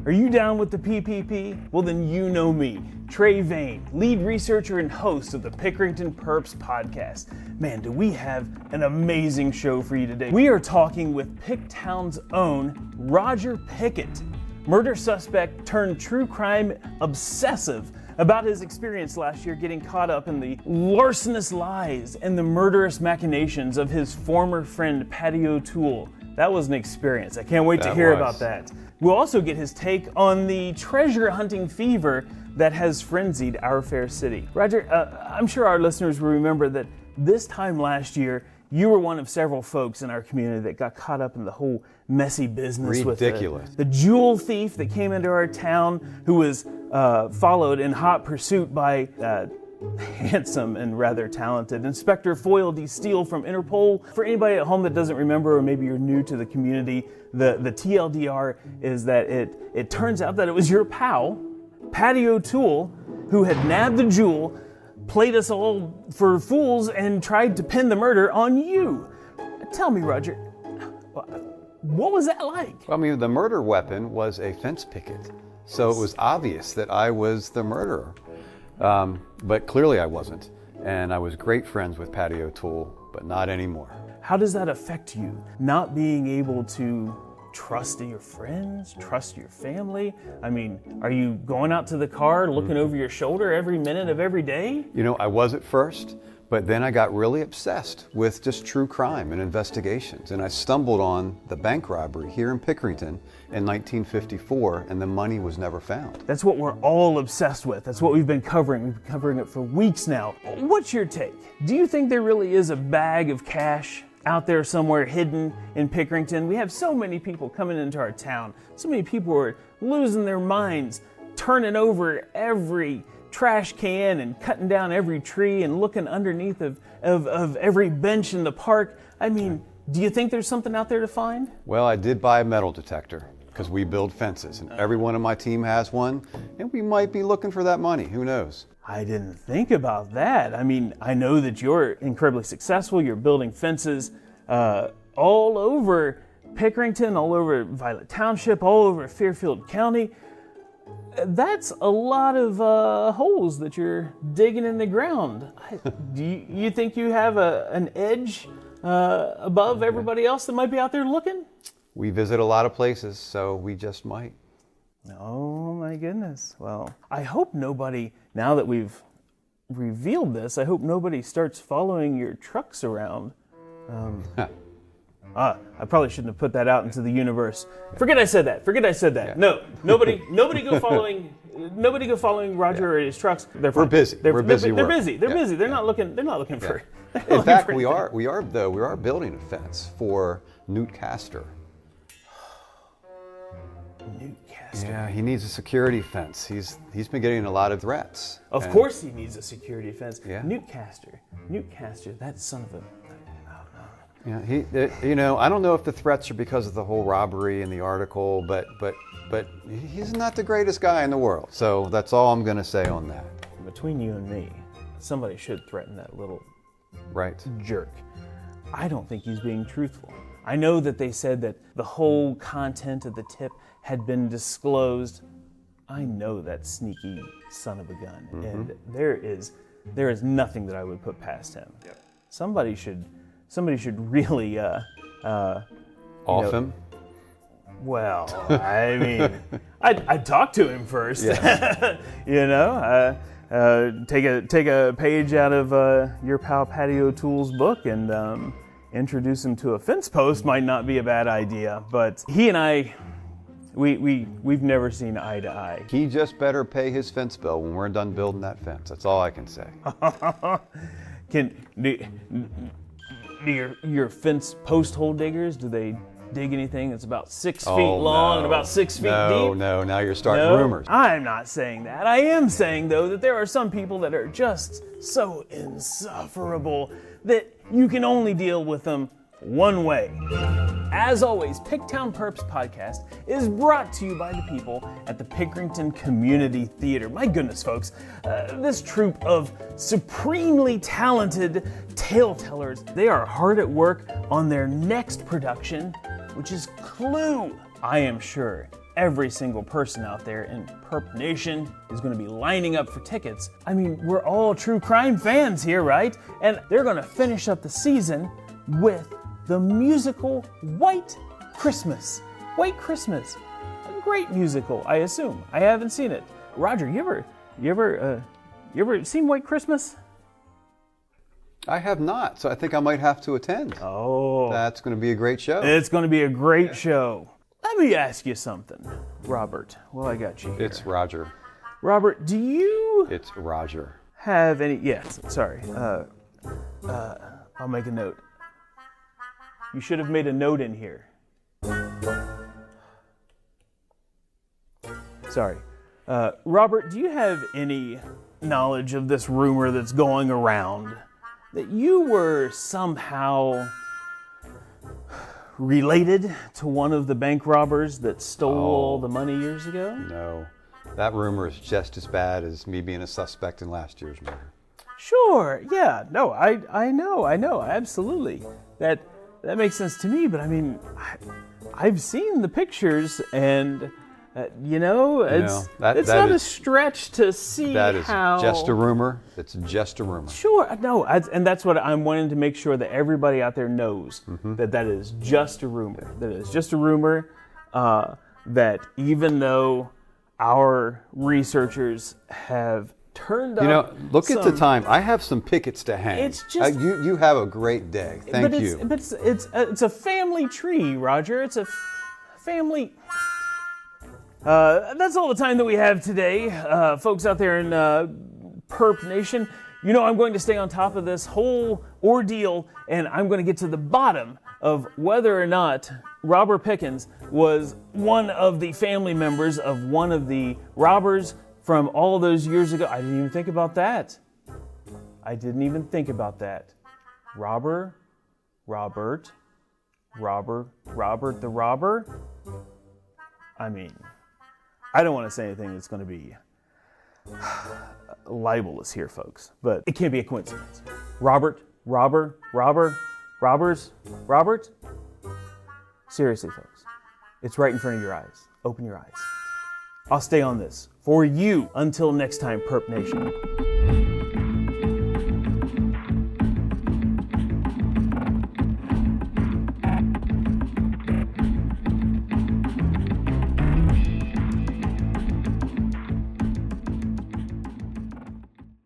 Are you down with the PPP? Well, then you know me, Trey Vane, lead researcher and host of the Pickerington Perps podcast. Man, do we have an amazing show for you today. We are talking with Picktown's own Roger Picket, murder suspect turned true crime obsessive, about his experience last year getting caught up in the larcenous lies and the murderous machinations of his former friend Patty O'Toole. That was an experience. I can't wait to hear about that. We'll also get his take on the treasure hunting fever that has frenzied our fair city. Roger, I'm sure our listeners will remember that this time last year, you were one of several folks in our community that got caught up in the whole messy business with the jewel thief that came into our town, who was followed in hot pursuit by handsome and rather talented Inspector Foyle D. Steele from Interpol. For anybody at home that doesn't remember, or maybe you're new to the community, the TLDR is that it turns out that it was your pal, Patty O'Toole, who had nabbed the jewel, played us all for fools, and tried to pin the murder on you. Tell me, Roger, what was that like? Well, I mean, the murder weapon was a fence picket, so it was obvious that I was the murderer. But clearly I wasn't, and I was great friends with Patty O'Toole, but not anymore. How does that affect you, not being able to trust your friends, trust your family? I mean, are you going out to the car looking over your shoulder every minute of every day? You know, I was at first, but then I got really obsessed with just true crime and investigations, and I stumbled on the bank robbery here in Pickerington in 1954, and the money was never found. That's what we're all obsessed with. That's what we've been covering. We've been covering it for weeks now. What's your take? Do you think there really is a bag of cash out there somewhere hidden in Pickerington? We have so many people coming into our town. So many people are losing their minds, turning over every trash can and cutting down every tree and looking underneath of every bench in the park. I mean, do you think there's something out there to find? Well, I did buy a metal detector because we build fences, and everyone on my team has one, and we might be looking for that money. Who knows? I didn't think about that. I mean, I know that you're incredibly successful. You're building fences all over Pickerington, all over Violet Township, all over Fairfield County. That's a lot of holes that you're digging in the ground. Do you think you have an edge above everybody else that might be out there looking? We visit a lot of places, so we just might. Oh my goodness. Well, I hope nobody, now that we've revealed this, I hope nobody starts following your trucks around. I probably shouldn't have put that out into the universe. Forget I said that. Yeah. No, nobody go following Roger or his trucks. We're busy. We're busy. They're busy. They're not looking for. In fact, we are building a fence for Newt Castor. Newt Castor. Yeah, he needs a security fence. He's been getting a lot of threats. Of course he needs a security fence. Yeah. Newt Castor, that son of a... Yeah, I don't know if the threats are because of the whole robbery in the article, but he's not the greatest guy in the world. So that's all I'm going to say on that. Between you and me, somebody should threaten that little jerk. I don't think he's being truthful. I know that they said that the whole content of the tip had been disclosed. I know that sneaky son of a gun, and there is nothing that I would put past him. Yep. Somebody should really off him. Well, I mean, I'd talk to him first. Yes. Take a page out of your pal Patty O'Toole's book and introduce him to a fence post might not be a bad idea. But he and I, we've never seen eye to eye. He just better pay his fence bill when we're done building that fence. That's all I can say. Do your fence post hole diggers, do they dig anything that's about 6 feet long and about 6 feet deep? No, now you're starting rumors. I'm not saying that. I am saying, though, that there are some people that are just so insufferable that you can only deal with them one way. As always, Picktown Perps podcast is brought to you by the people at the Pickerington Community Theater. My goodness, folks, this troupe of supremely talented tale tellers, they are hard at work on their next production, which is Clue. I am sure every single person out there in Perp Nation is going to be lining up for tickets. I mean, we're all true crime fans here, right? And they're going to finish up the season with the musical White Christmas. White Christmas. A great musical, I assume. I haven't seen it. Roger, you ever seen White Christmas? I have not, so I think I might have to attend. Oh. That's going to be a great show. It's going to be a great show. Let me ask you something, Robert. Well, I got you here. It's Roger. Robert, do you It's Roger. have any... Yes, sorry. I'll make a note. You should have made a note in here. Sorry. Robert, do you have any knowledge of this rumor that's going around that you were somehow related to one of the bank robbers that stole all the money years ago? No, that rumor is just as bad as me being a suspect in last year's murder. Sure, yeah, no, I know, absolutely. That makes sense to me, but I mean, I've seen the pictures and... it's not a stretch to see that is how... just a rumor. It's just a rumor. Sure, no, and that's what I'm wanting to make sure that everybody out there knows, that is just a rumor. That is just a rumor, that even though our researchers have turned up... look at the time. I have some pickets to hang. It's just... you have a great day. Thank you. But it's a family tree, Roger. It's a family... that's all the time that we have today, folks out there in Perp Nation. You know I'm going to stay on top of this whole ordeal, and I'm going to get to the bottom of whether or not Robert Pickens was one of the family members of one of the robbers from all those years ago. I didn't even think about that. Robert the robber? I mean... I don't want to say anything that's going to be libelous here, folks, but it can't be a coincidence. Robert? Seriously, folks, it's right in front of your eyes. Open your eyes. I'll stay on this for you until next time, Perp Nation.